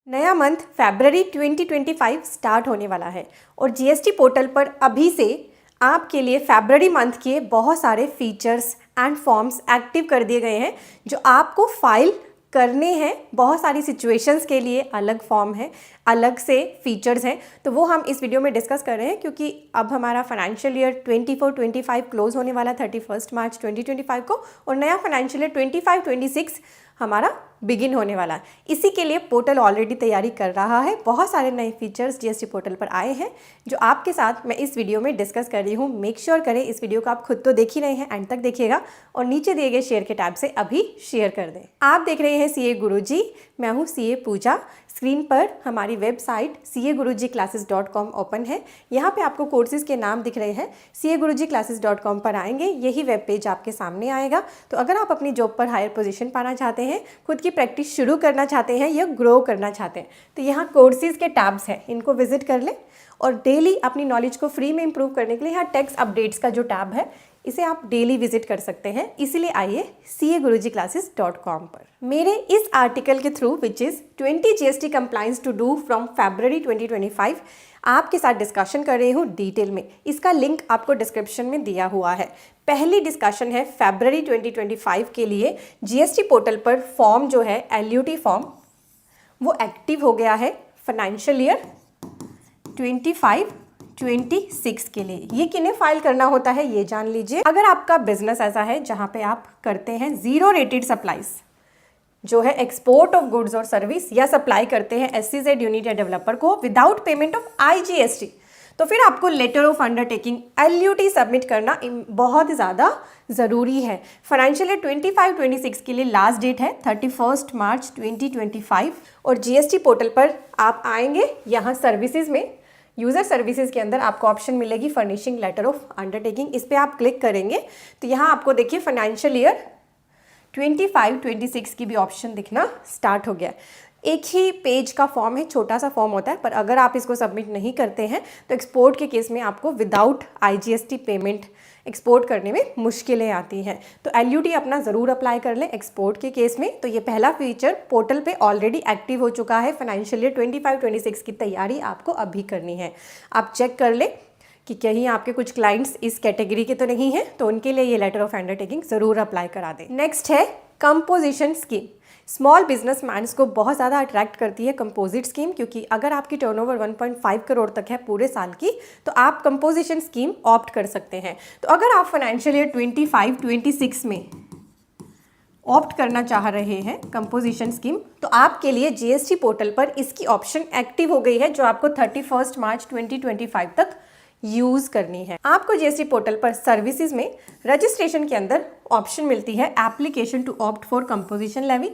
नया मंथ फरवरी 2025 स्टार्ट होने वाला है और जीएसटी पोर्टल पर अभी से आपके लिए फरवरी मंथ के बहुत सारे फीचर्स एंड फॉर्म्स एक्टिव कर दिए गए हैं जो आपको फाइल करने हैं। बहुत सारी सिचुएशंस के लिए अलग फॉर्म है, अलग से फीचर्स हैं, तो वो हम इस वीडियो में डिस्कस कर रहे हैं क्योंकि अब हमारा फाइनेंशियल ईयर 24-25 क्लोज होने वाला 31 मार्च 2025 को और नया फाइनेंशियल ईयर 25-26 हमारा बिगिन होने वाला है। इसी के लिए पोर्टल ऑलरेडी तैयारी कर रहा है। बहुत सारे नए फीचर्स जीएसटी पोर्टल पर आए हैं जो आपके साथ मैं इस वीडियो में डिस्कस कर रही हूँ। मेक श्योर करें इस वीडियो को आप खुद तो देख ही रहे हैं, एंड तक देखिएगा और नीचे दिए गए शेयर के टैब से अभी शेयर कर दें। आप देख रहे हैं सीए गुरुजी, मैं हूँ सीए पूजा। स्क्रीन पर हमारी वेबसाइट CA-Guruji-Classes.com ओपन है। यहाँ पे आपको कोर्सेज के नाम दिख रहे हैं। CA-Guruji-Classes.com पर आएंगे, यही वेब पेज आपके सामने आएगा। तो अगर आप अपनी जॉब पर हायर पोजीशन पाना चाहते हैं, खुद की प्रैक्टिस शुरू करना चाहते हैं या ग्रो करना चाहते हैं, तो यहाँ कोर्सेज के टैब्स हैं, इनको विजिट कर लें और डेली अपनी नॉलेज को फ्री में इंप्रूव करने के लिए यहाँ टैक्स अपडेट्स का जो टैब है इसे आप डेली विजिट कर सकते हैं। इसीलिए आइए CA-Guruji-Classes.com पर। मेरे इस आर्टिकल के through which is 20 GST compliance to do from February 2025 आपके साथ डिस्कशन कर रही हूँ डिटेल में। इसका लिंक आपको डिस्क्रिप्शन में दिया हुआ है। पहली डिस्कशन है फरवरी 2025 के लिए जीएसटी पोर्टल पर फॉर्म जो है LUT फॉर्म वो एक्टिव हो गया है फाइनेंशियल ईयर 25-26 के लिए। ये किन्हें फाइल करना होता है ये जान लीजिए। अगर आपका बिजनेस ऐसा है जहाँ पे आप करते हैं जीरो रेटेड सप्लाईज जो है एक्सपोर्ट ऑफ गुड्स और सर्विस, या सप्लाई करते हैं SEZ यूनिट या डेवलपर को विदाउट पेमेंट ऑफ IGST, तो फिर आपको letter of undertaking LUT submit करना बहुत ज़्यादा ज़रूरी है। फाइनेंशियल ईयर 25-26 के लिए लास्ट डेट है 31 मार्च 2025 और जीएसटी पोर्टल पर आप आएंगे। यहाँ सर्विसेज में यूज़र सर्विसेज के अंदर आपको ऑप्शन मिलेगी फर्निशिंग लेटर ऑफ अंडरटेकिंग। इस पर आप क्लिक करेंगे तो यहाँ आपको देखिए फाइनेंशियल ईयर 25-26 की भी ऑप्शन दिखना स्टार्ट हो गया। एक ही पेज का फॉर्म है, छोटा सा फॉर्म होता है, पर अगर आप इसको सबमिट नहीं करते हैं तो एक्सपोर्ट के केस में आपको विदाउट IGST पेमेंट एक्सपोर्ट करने में मुश्किलें आती हैं। तो LUT अपना ज़रूर अप्लाई कर लें एक्सपोर्ट के केस में। तो ये पहला फीचर पोर्टल पे ऑलरेडी एक्टिव हो चुका है। फाइनेंशियल ईयर 25-26 की तैयारी आपको अभी करनी है। आप चेक कर लें कि कहीं आपके कुछ क्लाइंट्स इस कैटेगरी के तो नहीं हैं, तो उनके लिए ये लेटर ऑफ अंडरटेकिंग ज़रूर अप्लाई करा दें। नेक्स्ट है composition scheme. Small business mans को बहुत ज़्यादा अट्रैक्ट करती है कंपोजिट स्कीम, क्योंकि अगर आपकी टर्नओवर 1.5 करोड़ तक है पूरे साल की तो आप कंपोजिशन स्कीम ऑप्ट कर सकते हैं। तो अगर आप फाइनेंशियल ईयर 25-26 में ऑप्ट करना चाह रहे हैं कंपोजिशन स्कीम, तो आपके लिए जीएसटी पोर्टल पर इसकी ऑप्शन एक्टिव हो गई है जो आपको 31 मार्च 2025 तक यूज़ करनी है। आपको जीएसटी पोर्टल पर सर्विसेज में रजिस्ट्रेशन के अंदर ऑप्शन मिलती है application to opt for composition levy.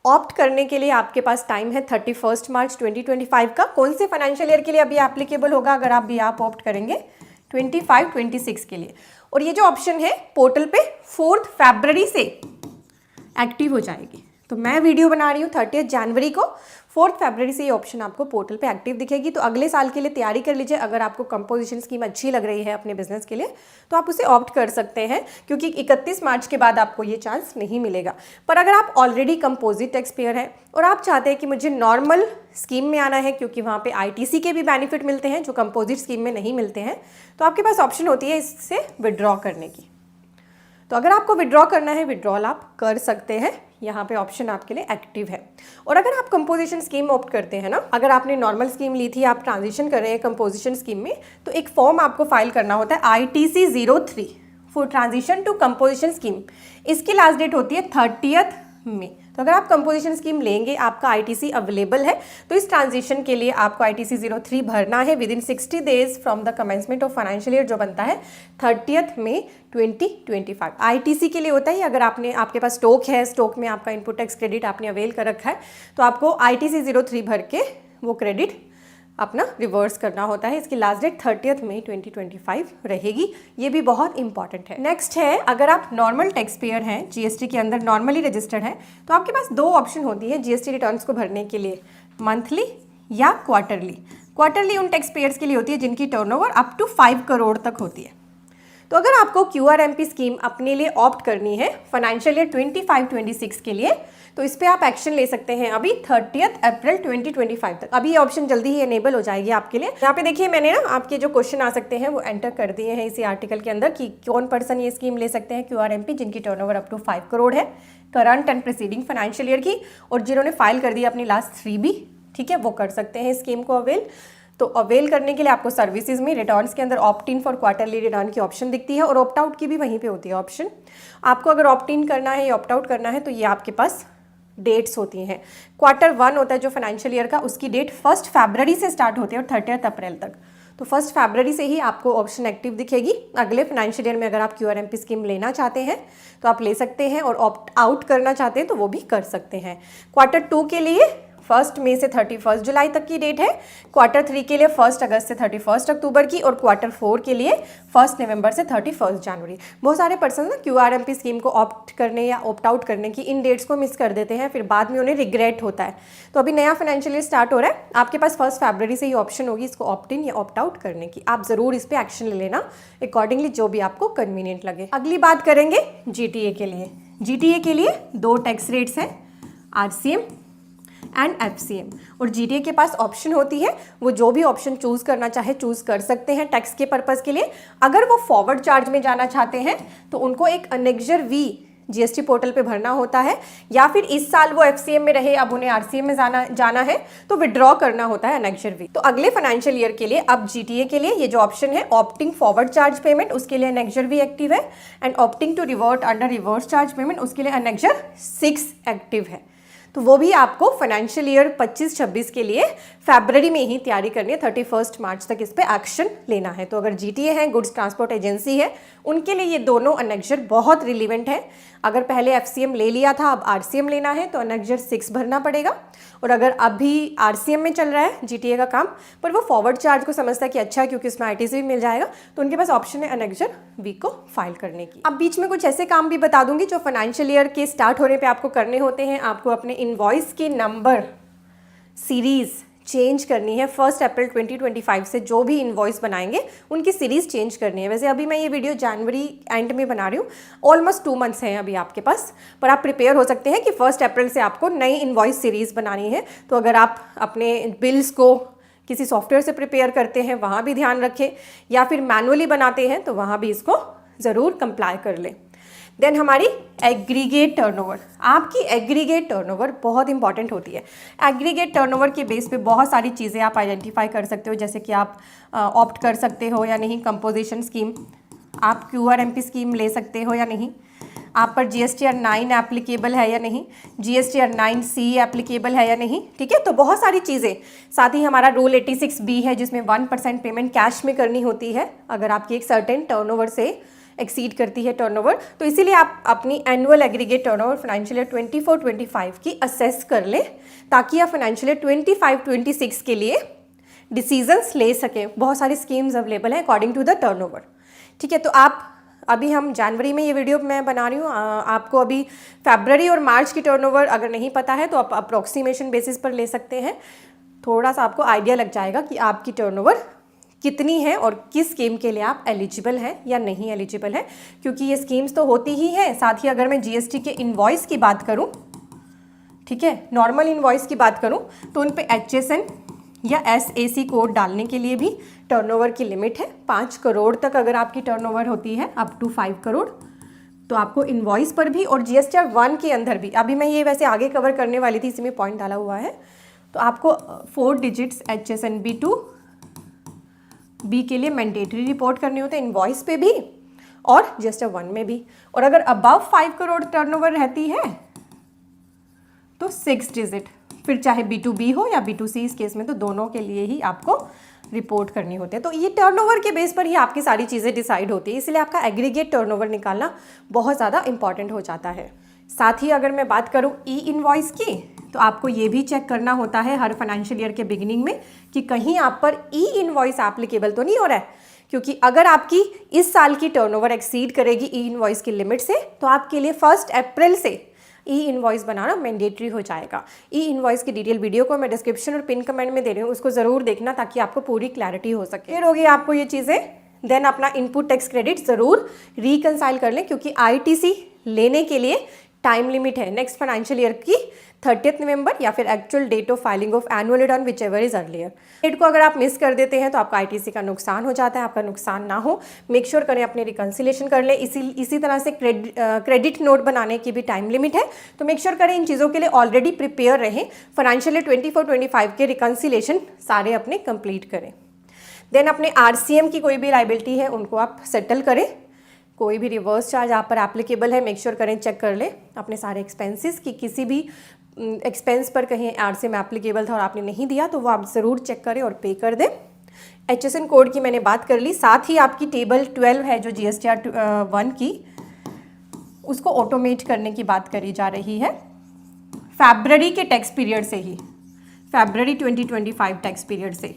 Opt करने के लिए आपके पास टाइम है 31 मार्च 2025 का। कौन से फाइनेंशियल ईयर के लिए अभी एप्लीकेबल होगा अगर आप ऑप्ट करेंगे? 25-26 के लिए। और ये जो ऑप्शन है पोर्टल पे 4 फरवरी से एक्टिव हो जाएगी। तो मैं वीडियो बना रही हूँ 30 जनवरी को, 4 फरवरी से ये ऑप्शन आपको पोर्टल पे एक्टिव दिखेगी। तो अगले साल के लिए तैयारी कर लीजिए। अगर आपको कंपोजिशन स्कीम अच्छी लग रही है अपने बिजनेस के लिए तो आप उसे ऑप्ट कर सकते हैं, क्योंकि 31 मार्च के बाद आपको ये चांस नहीं मिलेगा। पर अगर आप ऑलरेडी कंपोजिट टैक्स पेयर हैं और आप चाहते हैं कि मुझे नॉर्मल स्कीम में आना है, क्योंकि वहाँ पे ITC के भी बेनिफिट मिलते हैं जो कंपोजिट स्कीम में नहीं मिलते हैं, तो आपके पास ऑप्शन होती है इससे विड्रॉ करने की। तो अगर आपको विड्रॉ करना है, विड्रॉल आप कर सकते हैं। यहाँ पे ऑप्शन आपके लिए एक्टिव है। और अगर आप कंपोजिशन स्कीम ऑप्ट करते हैं ना, अगर आपने नॉर्मल स्कीम ली थी, आप ट्रांजिशन कर रहे हैं कंपोजिशन स्कीम में, तो एक फॉर्म आपको फाइल करना होता है ITC 03 for transition to composition scheme. इसकी लास्ट डेट होती है 30 मई। तो अगर आप कंपोजिशन स्कीम लेंगे, आपका ITC अवेलेबल है, तो इस ट्रांजिशन के लिए आपको ITC 03 भरना है with in 60 days from the commencement of financial year, जो बनता है 30 मई 2025। ITC के लिए होता है अगर आपके पास स्टॉक है, स्टॉक में आपका इनपुट टैक्स क्रेडिट आपने अवेल कर रखा है, तो आपको ITC 03 भर के वो क्रेडिट अपना रिवर्स करना होता है। इसकी लास्ट डेट 30 मई 2025 रहेगी। ये भी बहुत इंपॉर्टेंट है। नेक्स्ट है, अगर आप नॉर्मल टैक्स पेयर हैं, जीएसटी के अंदर नॉर्मली रजिस्टर्ड हैं, तो आपके पास 2 ऑप्शन होती है जीएसटी रिटर्न्स को भरने के लिए, मंथली या क्वार्टरली। क्वार्टरली उन टैक्स पेयर्स के लिए होती है जिनकी टर्नओवर अप टू 5 करोड़ तक होती है। तो अगर आपको QRMP स्कीम अपने लिए ऑप्ट करनी है फाइनेंशियल ईयर 25-26 के लिए, तो इस पर आप एक्शन ले सकते हैं अभी 30 अप्रैल 2025 तक। अभी ये ऑप्शन जल्दी ही एनेबल हो जाएगी आपके लिए। यहाँ पे देखिए मैंने ना आपके जो क्वेश्चन आ सकते हैं वो एंटर कर दिए हैं इसी आर्टिकल के अंदर कि कौन पर्सन ये स्कीम ले सकते हैं QRMP जिनकी टर्नओवर अप टू 5 करोड़ है current and preceding financial year की, और जिन्होंने फाइल कर दी अपनी लास्ट 3B, ठीक है, वो कर सकते हैं स्कीम को अवेल। तो अवेल करने के लिए आपको सर्विसेज में रिटर्न्स के अंदर opt in for quarterly return की ऑप्शन दिखती है और ऑप्ट आउट की भी वहीं पे होती है ऑप्शन। आपको अगर ऑप्ट इन करना है या ऑप्ट आउट करना है तो ये आपके पास डेट्स होती हैं। Q1 होता है जो फाइनेंशियल ईयर का, उसकी डेट 1 फरवरी से स्टार्ट होती है और 30 अप्रैल तक। तो 1 फरवरी से ही आपको ऑप्शन एक्टिव दिखेगी। अगले फाइनेंशियल ईयर में अगर आप QRMP स्कीम लेना चाहते हैं तो आप ले सकते हैं, और ऑप्ट आउट करना चाहते हैं तो वो भी कर सकते हैं। Q2 के लिए 1 मई से 31 जुलाई तक की डेट है, Q3 के लिए 1 अगस्त से 31 अक्टूबर की, और Q4 के लिए 1 नवंबर से 31 जनवरी। बहुत सारे पर्सन ना QRMP स्कीम को ऑप्ट करने या ऑप्ट आउट करने की इन डेट्स को मिस कर देते हैं, फिर बाद में उन्हें रिग्रेट होता है। तो अभी नया फाइनेंशियल ईयर स्टार्ट हो रहा है, आपके पास 1 फरवरी से ही ऑप्शन होगी इसको ऑप्ट इन या ऑप्ट आउट करने की। आप ज़रूर इस पर एक्शन ले लेना अकॉर्डिंगली जो भी आपको कन्वीनियंट लगे। अगली बात करेंगे GTA के लिए। GTA के लिए 2 टैक्स रेट्स हैं, RCM एंड FCM, और GTA के पास ऑप्शन होती है, वो जो भी ऑप्शन चूज़ करना चाहे चूज़ कर सकते हैं टैक्स के पर्पज़ के लिए। अगर वो फॉरवर्ड चार्ज में जाना चाहते हैं तो उनको एक अनेक्जर V GST पोर्टल पे भरना होता है, या फिर इस साल वो FCM में रहे अब उन्हें RCM में जाना है तो विड्रॉ करना होता है अनेक्जर V। तो अगले फाइनेंशियल ईयर के लिए अब GTA के लिए ये जो ऑप्शन है ऑप्टिंग फॉरवर्ड चार्ज पेमेंट, उसके लिए अनेक्जर V एक्टिव है, and opting to revert under reverse charge payment, उसके लिए अनेक्जर 6 एक्टिव है। तो वो भी आपको फाइनेंशियल ईयर 25-26 के लिए फरवरी में ही तैयारी करनी है, 31 मार्च तक इस पे एक्शन लेना है। तो अगर GTA है, गुड्स ट्रांसपोर्ट एजेंसी है, उनके लिए ये दोनों अनेक्जर बहुत रिलीवेंट है। अगर पहले FCM ले लिया था अब RCM लेना है तो अनेक्जर 6 भरना पड़ेगा, और अगर अभी RCM में चल रहा है GTA का काम पर वो फॉरवर्ड चार्ज को समझता है कि अच्छा है क्योंकि उसमें ITC भी मिल जाएगा, तो उनके पास ऑप्शन है अनेक्जर V को फाइल करने की। अब बीच में कुछ ऐसे काम भी बता दूंगी जो फाइनेंशियल ईयर के स्टार्ट होने पे आपको करने होते हैं। आपको अपने इनवॉइस के नंबर सीरीज़ चेंज करनी है। 1 अप्रैल 2025 से जो भी इनवॉइस बनाएंगे उनकी सीरीज़ चेंज करनी है। वैसे अभी मैं ये वीडियो जनवरी एंड में बना रही हूँ, ऑलमोस्ट 2 मंथ्स हैं अभी आपके पास, पर आप प्रिपेयर हो सकते हैं कि 1 अप्रैल से आपको नई इनवॉइस सीरीज़ बनानी है। तो अगर आप अपने बिल्स को किसी सॉफ्टवेयर से प्रिपेयर करते हैं वहाँ भी ध्यान रखें, या फिर मैनुअली बनाते हैं तो वहाँ भी इसको ज़रूर कंप्लाई कर लें। देन हमारी एग्रीगेट टर्नओवर, आपकी एग्रीगेट टर्नओवर बहुत इंपॉर्टेंट होती है। एग्रीगेट टर्नओवर के बेस पे बहुत सारी चीज़ें आप आइडेंटिफाई कर सकते हो, जैसे कि आप ऑप्ट कर सकते हो या नहीं कंपोजिशन स्कीम, आप QRMP स्कीम ले सकते हो या नहीं, आप पर GSTR 9 एप्लीकेबल है या नहीं, GSTR 9C एप्लीकेबल है या नहीं, ठीक है। तो बहुत सारी चीज़ें, साथ ही हमारा रूल 86B है जिसमें 1% पेमेंट कैश में करनी होती है अगर आपकी एक सर्टेन टर्नओवर से एक्सीड करती है टर्नओवर। तो इसीलिए आप अपनी annual aggregate turnover financial year 24-25 की असेस कर लें, ताकि आप फाइनेंशियल ईयर 25-26 के लिए डिसीजंस ले सकें। बहुत सारी स्कीम्स अवेलेबल हैं अकॉर्डिंग टू द टर्नओवर, ठीक है। तो आप अभी हम जनवरी में ये वीडियो मैं बना रही हूँ, आपको अभी फरवरी और मार्च की टर्नओवर अगर नहीं पता है तो आप अप्रोक्सीमेशन बेसिस पर ले सकते हैं। थोड़ा सा आपको आइडिया लग जाएगा कि आपकी टर्नओवर कितनी है और किस स्कीम के लिए आप एलिजिबल हैं या नहीं एलिजिबल हैं, क्योंकि ये स्कीम्स तो होती ही हैं। साथ ही अगर मैं GST के इनवॉइस की बात करूं, ठीक है, नॉर्मल इनवॉइस की बात करूं तो उन पे HSN या SAC कोड डालने के लिए भी टर्नओवर की लिमिट है 5 करोड़ तक। अगर आपकी टर्नओवर होती है अप टू 5 करोड़ तो आपको इनवॉइस पर भी और GSTR 1 के अंदर भी, अभी मैं ये वैसे आगे कवर करने वाली थी, इसमें पॉइंट डाला हुआ है, तो आपको 4 डिजिट्स HSN B2B के लिए मैंडेटरी रिपोर्ट करने होते हैं इनवॉइस पे भी और GSTR 1 में भी। और अगर अबव 5 करोड़ टर्नओवर रहती है तो 6 डिजिट, फिर चाहे B2B हो या B2C, इस केस में तो दोनों के लिए ही आपको रिपोर्ट करनी होती है। तो ये टर्नओवर के बेस पर ही आपकी सारी चीज़ें डिसाइड होती है, इसलिए आपका एग्रीगेट टर्नओवर निकालना बहुत ज़्यादा इंपॉर्टेंट हो जाता है। साथ ही अगर मैं बात करूँ ई इनवॉइस की, तो आपको ये भी चेक करना होता है हर फाइनेंशियल ईयर के बिगिनिंग में कि कहीं आप पर ई इनवॉइस एप्लीकेबल तो नहीं हो रहा है, क्योंकि अगर आपकी इस साल की टर्नओवर एक्सीड करेगी ई इनवॉइस की लिमिट से तो आपके लिए 1 अप्रैल से ई इनवॉइस बनाना मैंडेटरी हो जाएगा। ई इनवॉइस की डिटेल वीडियो को मैं डिस्क्रिप्शन और पिन कमेंट में दे रही हूँ, उसको ज़रूर देखना ताकि आपको पूरी क्लैरिटी हो सके। फिर होगी आपको ये चीज़ें, देन अपना इनपुट टैक्स क्रेडिट ज़रूर रिकंसाइल कर लें, क्योंकि ITC लेने के लिए टाइम लिमिट है नेक्स्ट फाइनेंशियल ईयर की 30 नवंबर या फिर actual date of filing of annual return whichever is earlier. Date को अगर आप मिस कर देते हैं तो आपका आईटीसी का नुकसान हो जाता है, आपका नुकसान ना हो मेक श्योर करें अपने रिकन्सिलेशन कर लें। इसी तरह से क्रेडिट नोट बनाने की भी टाइम लिमिट है, तो मेक श्योर करें इन चीज़ों के लिए ऑलरेडी प्रिपेयर रहें। फाइनेंशियल ईयर 24-25 के रिकन्सिलेशन सारे अपने कंप्लीट करें। देन अपने आरसीएम की कोई भी लाइबिलिटी है उनको आप सेटल करें। कोई भी रिवर्स चार्ज आप पर एप्लीकेबल है मेक श्योर करें, चेक कर लें अपने सारे एक्सपेंसेस की किसी भी एक्सपेंस पर कहीं आरसीएम एप्लीकेबल था और आपने नहीं दिया तो वो आप ज़रूर चेक करें और पे कर दें। HSN कोड की मैंने बात कर ली, साथ ही आपकी टेबल 12 है जो GSTR 1 की, उसको ऑटोमेट करने की बात करी जा रही है फरवरी के टैक्स पीरियड से ही, फरवरी 2025 टैक्स पीरियड से।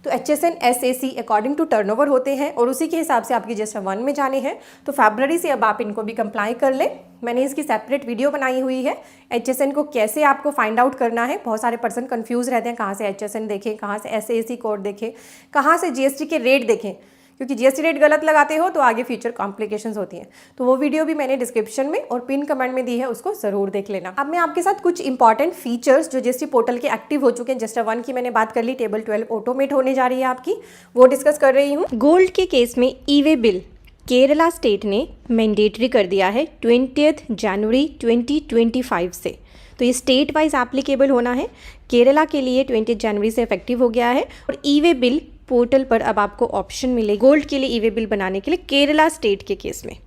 तो HSN SAC according to turnover होते हैं और उसी के हिसाब से आपकी GSTR 1 में जाने हैं, तो फरवरी से अब आप इनको भी कंप्लाई कर लें। मैंने इसकी सेपरेट वीडियो बनाई हुई है, HSN को कैसे आपको फाइंड आउट करना है। बहुत सारे पर्सन कंफ्यूज रहते हैं कहाँ से HSN देखें, कहाँ से SAC कोड देखें, कहाँ से GST के रेट देखें, क्योंकि GST रेट गलत लगाते हो तो आगे फ्यूचर कॉम्प्लिकेशंस होती हैं। तो वो वीडियो भी मैंने डिस्क्रिप्शन में और पिन कमेंट में दी है, उसको ज़रूर देख लेना। अब मैं आपके साथ कुछ इंपॉर्टेंट फीचर्स जो GST पोर्टल के एक्टिव हो चुके हैं, GSTR 1 की मैंने बात कर ली, टेबल 12 ऑटोमेट होने जा रही है आपकी, वो डिस्कस कर रही हूँ। गोल्ड के केस में ई-वे बिल केरला स्टेट ने मैंडेटरी कर दिया है 20 जनवरी 2025 से। तो ये स्टेट वाइज एप्लीकेबल होना है। केरला के लिए 20 जनवरी से इफेक्टिव हो गया है और ई-वे बिल पोर्टल पर अब आपको ऑप्शन मिले गोल्ड के लिए ई-वे बिल बनाने के लिए केरला स्टेट के केस में।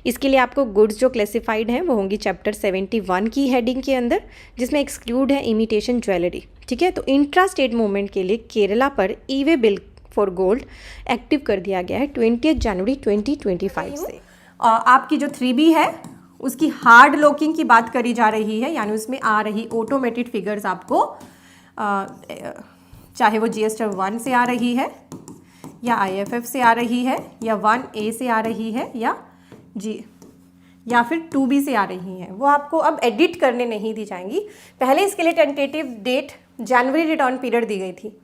इसके लिए आपको गुड्स जो क्लासिफाइड हैं वो होंगी चैप्टर 71 की हेडिंग के अंदर, जिसमें एक्सक्लूड है इमिटेशन ज्वेलरी। ठीक है, तो इंट्रा स्टेट मूवमेंट के लिए केरला पर e-way bill for gold active कर दिया गया है 20 जनवरी 2025 से। आपकी जो 3B है उसकी हार्ड लॉकिंग की बात करी जा रही है, यानी उसमें आ रही ऑटोमेटेड फिगर्स आपको चाहे वो GSTR 1 से आ रही है या IFF से आ रही है या 1A से आ रही है या फिर 2B से आ रही हैं, वो आपको अब एडिट करने नहीं दी जाएंगी। पहले इसके लिए tentative date January return period दी गई थी,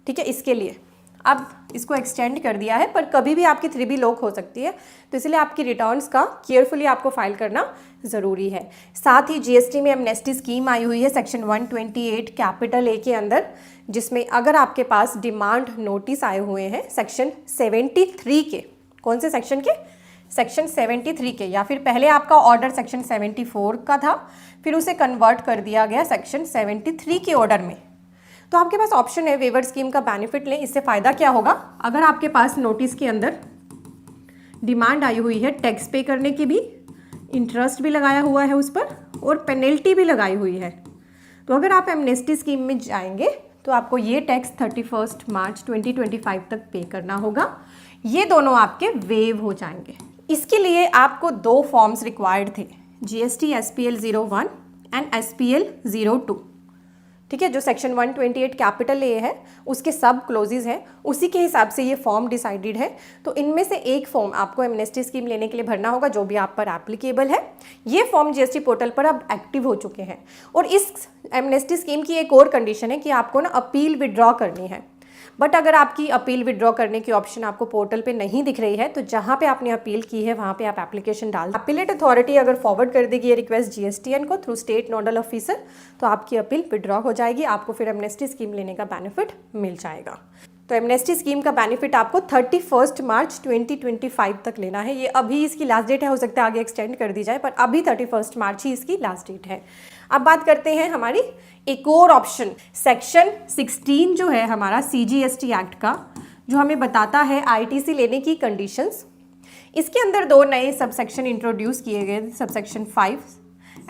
ठीक है, इसके लिए अब इसको एक्सटेंड कर दिया है, पर कभी भी आपकी 3B लॉक हो सकती है, तो इसलिए आपकी रिटर्न्स का केयरफुली आपको फाइल करना ज़रूरी है। साथ ही GST में एमनेस्टी स्कीम आई हुई है सेक्शन 128 कैपिटल A के अंदर, जिसमें अगर आपके पास डिमांड नोटिस आए हुए हैं सेक्शन 73 के, कौन से सेक्शन के, सेक्शन 73 के, या फिर पहले आपका ऑर्डर सेक्शन 74 का था, फिर उसे कन्वर्ट कर दिया गया सेक्शन 73 के ऑर्डर में, तो आपके पास ऑप्शन है वेवर स्कीम का बेनिफिट लें। इससे फ़ायदा क्या होगा, अगर आपके पास नोटिस के अंदर डिमांड आई हुई है टैक्स पे करने की भी, इंटरेस्ट भी लगाया हुआ है उस पर और पेनल्टी भी लगाई हुई है, तो अगर आप एमनेस्टी स्कीम में जाएंगे तो आपको ये टैक्स 31 मार्च 2025 तक पे करना होगा। ये दोनों आपके वेव हो जाएंगे। इसके लिए आपको 2 फॉर्म्स रिक्वायर्ड थे, GST SPL 01 एंड SPL 02, ठीक है, जो सेक्शन 128 कैपिटल A है उसके सब क्लोजेज हैं, उसी के हिसाब से ये फॉर्म डिसाइडेड है। तो इनमें से एक फॉर्म आपको एमनेस्टी स्कीम लेने के लिए भरना होगा जो भी आप पर एप्लीकेबल है। ये फॉर्म GST पोर्टल पर अब एक्टिव हो चुके हैं। और इस एमनेस्टी स्कीम की एक और कंडीशन है कि आपको ना अपील विड्रॉ करनी है, बट अगर आपकी अपील विड्रॉ करने की ऑप्शन आपको पोर्टल पे नहीं दिख रही है तो जहाँ पे आपने अपील की है वहाँ पे आप एप्लीकेशन डाल, अपीलेट अथॉरिटी अगर फॉरवर्ड कर देगी ये रिक्वेस्ट GSTN को थ्रू स्टेट नोडल ऑफिसर, तो आपकी अपील विड्रॉ हो जाएगी, आपको फिर एमनेस्टी स्कीम लेने का बेनिफिट मिल जाएगा। तो एमनेस्टी स्कीम का बेनिफिट आपको 31 मार्च 2025 तक लेना है। ये अभी इसकी लास्ट डेट है, हो सकता है आगे एक्सटेंड कर दी जाए, पर अभी 31 मार्च ही इसकी लास्ट डेट है। अब बात करते हैं हमारी एक और ऑप्शन, सेक्शन 16 जो है हमारा CGST एक्ट का, जो हमें बताता है ITC लेने की कंडीशंस। इसके अंदर 2 नए सबसेक्शन इंट्रोड्यूस किए गए, सबसेक्शन 5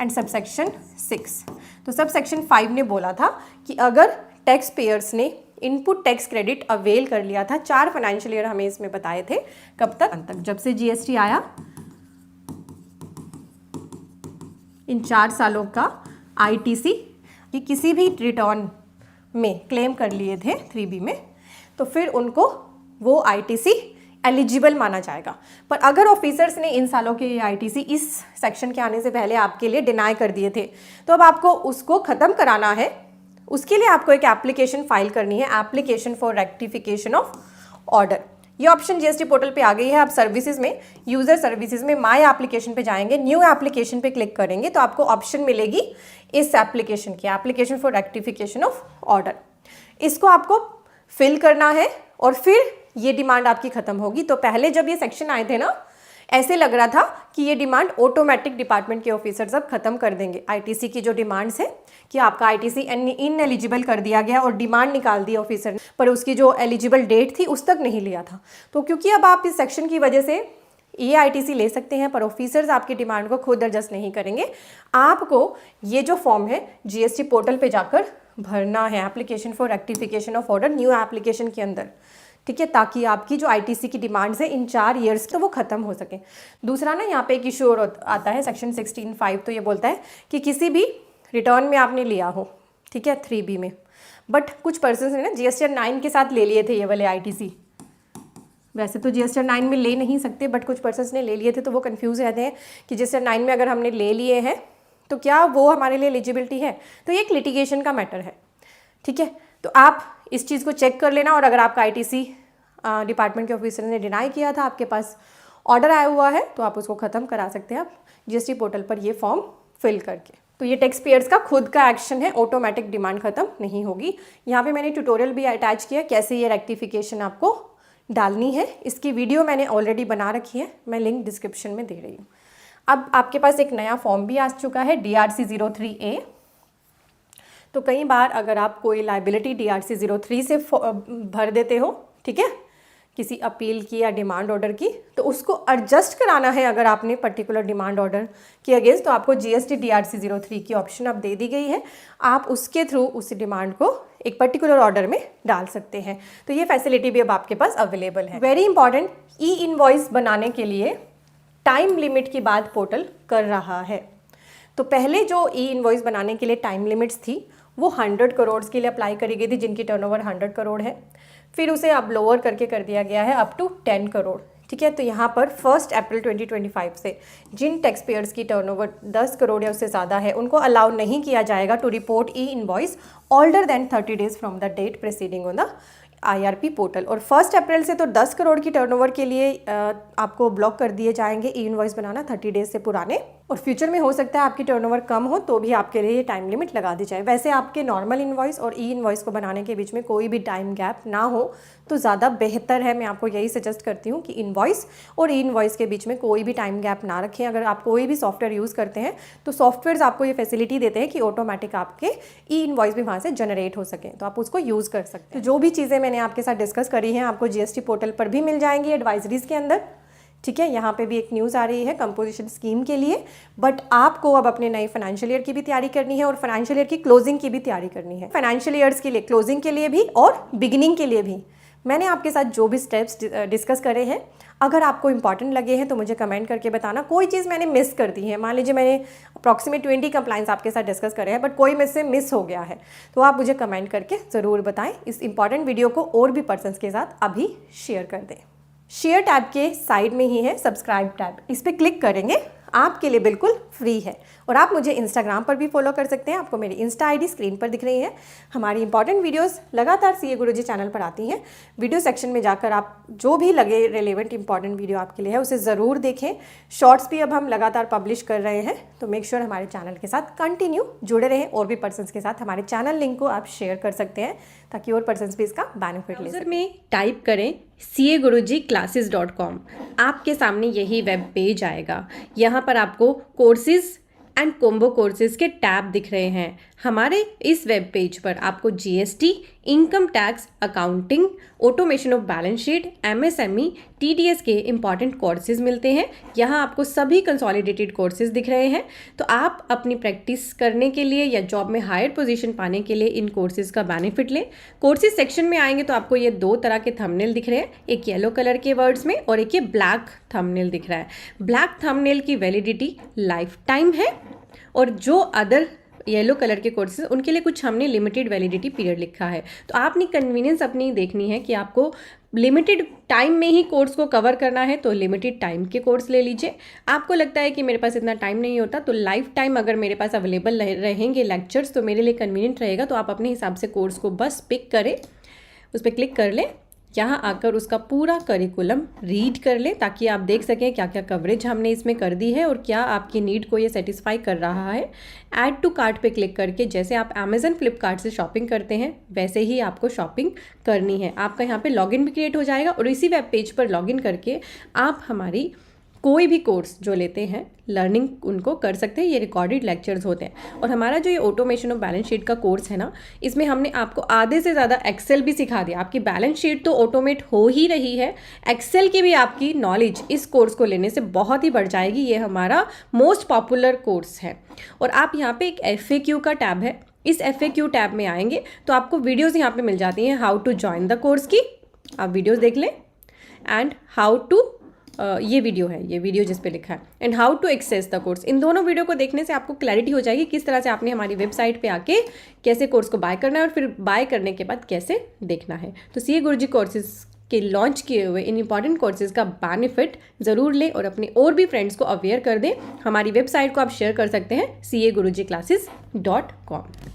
एंड सबसेक्शन 6। तो सबसेक्शन 5 ने बोला था कि अगर टैक्स पेयर्स ने इनपुट टैक्स क्रेडिट अवेल कर लिया था, 4 फाइनेंशियल ईयर हमें इसमें बताए थे, कब तक, जब से GST आया, इन 4 सालों का ITC कि किसी भी रिटर्न में क्लेम कर लिए थे 3B में, तो फिर उनको वो ITC एलिजिबल माना जाएगा। पर अगर ऑफिसर्स ने इन सालों के ITC इस सेक्शन के आने से पहले आपके लिए डिनाई कर दिए थे, तो अब आपको उसको ख़त्म कराना है। उसके लिए आपको एक एप्लीकेशन फाइल करनी है, application for rectification of order. ये ऑप्शन जीएसटी पोर्टल पे आ गई है। आप सर्विसेज में, यूज़र सर्विसेज में माय एप्लीकेशन पे जाएंगे, न्यू एप्लीकेशन पे क्लिक करेंगे तो आपको ऑप्शन मिलेगी इस एप्लीकेशन की, application for rectification of order. इसको आपको फिल करना है और फिर ये डिमांड आपकी खत्म होगी। तो पहले जब ये सेक्शन आए थे ना, ऐसे लग रहा था कि ये डिमांड ऑटोमेटिक डिपार्टमेंट के ऑफिसर्स अब खत्म कर देंगे। आईटीसी की जो डिमांड्स है कि आपका आईटीसी इनएलिजिबल कर दिया गया और डिमांड निकाल दी ऑफिसर ने, पर उसकी जो एलिजिबल डेट थी उस तक नहीं लिया था। तो क्योंकि अब आप इस सेक्शन की वजह से ये आईटीसी ले सकते हैं, पर ऑफिसर्स आपकी डिमांड को खुद एडजस्ट नहीं करेंगे। आपको ये जो फॉर्म है जीएसटी पोर्टल पे जाकर भरना है, application for rectification of order, new application के अंदर, ठीक है, ताकि आपकी जो आईटीसी की डिमांड्स है इन 4 ईयर्स की, तो वो खत्म हो सके। दूसरा ना, यहाँ पे एक इशू और आता है सेक्शन 16(5), तो ये बोलता है कि किसी भी रिटर्न में आपने लिया हो, ठीक है, 3B में, बट कुछ पर्सन ने ना जीएसटी 9 के साथ ले लिए थे ये वाले आईटीसी। वैसे तो जीएसटी 9 में ले नहीं सकते, बट कुछ पर्सन ने ले लिए थे, तो वो कंफ्यूज रहते हैं कि जीएसटी 9 में अगर हमने ले लिए हैं तो क्या वो हमारे लिए एलिजिबिलिटी है। तो ये एक लिटिगेशन का मैटर है, ठीक है। तो आप इस चीज़ को चेक कर लेना, और अगर आपका आईटीसी डिपार्टमेंट के ऑफिसर ने डिनाई किया था, आपके पास ऑर्डर आया हुआ है, तो आप उसको ख़त्म करा सकते हैं आप जीएसटी पोर्टल पर ये फॉर्म फिल करके। तो ये टैक्स पेयर्स का खुद का एक्शन है, ऑटोमेटिक डिमांड खत्म नहीं होगी। यहाँ पे मैंने ट्यूटोरियल भी अटैच किया कैसे ये रेक्टिफिकेशन आपको डालनी है। इसकी वीडियो मैंने ऑलरेडी बना रखी है, मैं लिंक डिस्क्रिप्शन में दे रही हूँ। अब आपके पास एक नया फॉर्म भी आ चुका है, DRC 03A। तो कई बार अगर आप कोई लाइबिलिटी DRC 03 से भर देते हो, ठीक है, किसी अपील की या डिमांड ऑर्डर की, तो उसको एडजस्ट कराना है अगर आपने पर्टिकुलर डिमांड ऑर्डर के अगेंस्ट, तो आपको GST DRC 03 की ऑप्शन अब दे दी गई है। आप उसके थ्रू उस डिमांड को एक पर्टिकुलर ऑर्डर में डाल सकते हैं। तो ये फैसिलिटी भी अब आपके पास अवेलेबल है। वेरी इंपॉर्टेंट, ई इनवॉइस बनाने के लिए टाइम लिमिट की बात पोर्टल कर रहा है। तो पहले जो ई इनवॉइस बनाने के लिए टाइम लिमिट्स थी वो 100 करोड़ के लिए अप्लाई करी गई थी, जिनकी टर्नओवर 100 करोड़ है। फिर उसे अब लोअर करके कर दिया गया है अप टू 10 करोड़, ठीक है। तो यहाँ पर 1 अप्रैल 2025 से जिन टैक्स पेयर्स की टर्नओवर 10 करोड़ या उससे ज़्यादा है, उनको अलाउ नहीं किया जाएगा to report e invoice older than 30 days from the date preceding on the IRP portal. और 1 अप्रैल से तो 10 करोड़ की टर्नओवर के लिए आपको ब्लॉक कर दिए जाएंगे ई इनवॉइस बनाना 30 डेज से पुराने। और फ्यूचर में हो सकता है आपकी टर्नओवर कम हो तो भी आपके लिए ये टाइम लिमिट लगा दी जाए। वैसे आपके नॉर्मल इनवॉइस और ई इनवॉइस को बनाने के बीच में कोई भी टाइम गैप ना हो तो ज़्यादा बेहतर है। मैं आपको यही सजेस्ट करती हूँ कि इनवॉइस और ई इनवॉइस के बीच में कोई भी टाइम गैप ना रखें। अगर आप कोई भी सॉफ्टवेयर यूज़ करते हैं तो सॉफ्टवेयर आपको ये फैसिलिटी देते हैं कि ऑटोमेटिक आपके ई इनवॉइस भी वहाँ से जनरेट हो सके, तो आप उसको यूज़ कर सकते हैं। तो जो भी चीज़ें मैंने आपके साथ डिस्कस करी हैं आपको GST पोर्टल पर भी मिल जाएंगी एडवाइजरीज़ के अंदर, ठीक है। यहाँ पे भी एक न्यूज़ आ रही है कंपोजिशन स्कीम के लिए, बट आपको अब अपने नए फाइनेंशियल ईयर की भी तैयारी करनी है और फाइनेंशियल ईयर की क्लोजिंग की भी तैयारी करनी है। फाइनेंशियल ईयर्स के लिए, क्लोजिंग के लिए भी और बिगिनिंग के लिए भी मैंने आपके साथ जो भी स्टेप्स डिस्कस करे हैं, अगर आपको इंपॉर्टेंट लगे हैं तो मुझे कमेंट करके बताना। कोई चीज़ मैंने मिस कर दी है, मान लीजिए मैंने अप्रॉक्सीमेट 20 कंप्लाइंस आपके साथ डिस्कस करे हैं बट कोई में से मिस हो गया है, तो आप मुझे कमेंट करके ज़रूर बताएं। इस इंपॉर्टेंट वीडियो को और भी पर्सन्स के साथ अभी शेयर कर दें। शेयर टैब के साइड में ही है सब्सक्राइब टैब, इस पर क्लिक करेंगे, आपके लिए बिल्कुल फ्री है। और आप मुझे इंस्टाग्राम पर भी फॉलो कर सकते हैं, आपको मेरी इंस्टा आईडी स्क्रीन पर दिख रही है। हमारी इंपॉर्टेंट वीडियोस लगातार सीए गुरुजी चैनल पर आती हैं। वीडियो सेक्शन में जाकर आप जो भी लगे रेलेवेंट इंपॉर्टेंट वीडियो आपके लिए है उसे ज़रूर देखें। शॉर्ट्स भी अब हम लगातार पब्लिश कर रहे हैं, तो मेक श्योर हमारे चैनल के साथ कंटिन्यू जुड़े रहें। और भी पर्सन्स के साथ हमारे चैनल लिंक को आप शेयर कर सकते हैं ताकि और पर्सन्स भी इसका बेनिफिट ले सकें। में टाइप करें CAGurujiClasses.com, आपके सामने यही वेब पेज आएगा। यहाँ पर आपको कोर्सेज एंड कॉम्बो कोर्सेज के टैब दिख रहे हैं। हमारे इस वेब पेज पर आपको GST, income tax, accounting, automation of balance sheet, MSME, TDS के इंपॉर्टेंट कोर्सेज मिलते हैं। यहाँ आपको सभी कंसोलिडेटेड कोर्सेज दिख रहे हैं। तो आप अपनी प्रैक्टिस करने के लिए या जॉब में हायर पोजीशन पाने के लिए इन कोर्सेज का बेनिफिट लें। कोर्सेज सेक्शन में आएंगे तो आपको ये 2 तरह के थंबनेल दिख रहे हैं, एक येलो कलर के वर्ड्स में और एक ये ब्लैक थंबनेल दिख रहा है। ब्लैक थंबनेल की वैलिडिटी लाइफ टाइम है और जो अदर येलो कलर के कोर्सेज उनके लिए कुछ हमने लिमिटेड वैलिडिटी पीरियड लिखा है। तो आपने कन्वीनियंस अपनी देखनी है कि आपको लिमिटेड टाइम में ही कोर्स को कवर करना है तो लिमिटेड टाइम के कोर्स ले लीजिए। आपको लगता है कि मेरे पास इतना टाइम नहीं होता तो लाइफ टाइम अगर मेरे पास अवेलेबल रहेंगे लेक्चर्स तो मेरे लिए कन्वीनियंट रहेगा, तो आप अपने हिसाब से कोर्स को बस पिक करें, उस पर क्लिक कर लें, यहाँ आकर उसका पूरा करिकुलम रीड कर लें ताकि आप देख सकें क्या क्या कवरेज हमने इसमें कर दी है और क्या आपकी नीड को ये सेटिस्फाई कर रहा है। ऐड टू कार्ट पे क्लिक करके जैसे आप अमेज़न फ्लिपकार्ट से शॉपिंग करते हैं वैसे ही आपको शॉपिंग करनी है। आपका यहाँ पे लॉगिन भी क्रिएट हो जाएगा और इसी वेब पेज पर लॉगिन करके आप हमारी कोई भी कोर्स जो लेते हैं लर्निंग उनको कर सकते हैं। ये रिकॉर्डेड लेक्चर्स होते हैं। और हमारा जो ये ऑटोमेशन ऑफ बैलेंस शीट का कोर्स है ना, इसमें हमने आपको आधे से ज़्यादा एक्सेल भी सिखा दिया। आपकी बैलेंस शीट तो ऑटोमेट हो ही रही है, एक्सेल की भी आपकी नॉलेज इस कोर्स को लेने से बहुत ही बढ़ जाएगी। ये हमारा मोस्ट पॉपुलर कोर्स है। और आप यहाँ पे एक FAQ का टैब है, इस FAQ टैब में आएंगे तो आपको वीडियोज़ यहाँ पे मिल जाती हैं how to join the course की। आप वीडियोज़ देख लें एंड हाउ टू ये वीडियो है, ये वीडियो जिस पे लिखा है and how to access the course. इन दोनों वीडियो को देखने से आपको क्लैरिटी हो जाएगी किस तरह से आपने हमारी वेबसाइट पे आके कैसे कोर्स को बाय करना है और फिर बाय करने के बाद कैसे देखना है। तो CA गुरुजी कोर्सेज के लॉन्च किए हुए इन इंपॉर्टेंट कोर्सेज का बेनिफिट ज़रूर लें और अपने और भी फ्रेंड्स को अवेयर कर दें। हमारी वेबसाइट को आप शेयर कर सकते हैं CAgurujiclasses.com।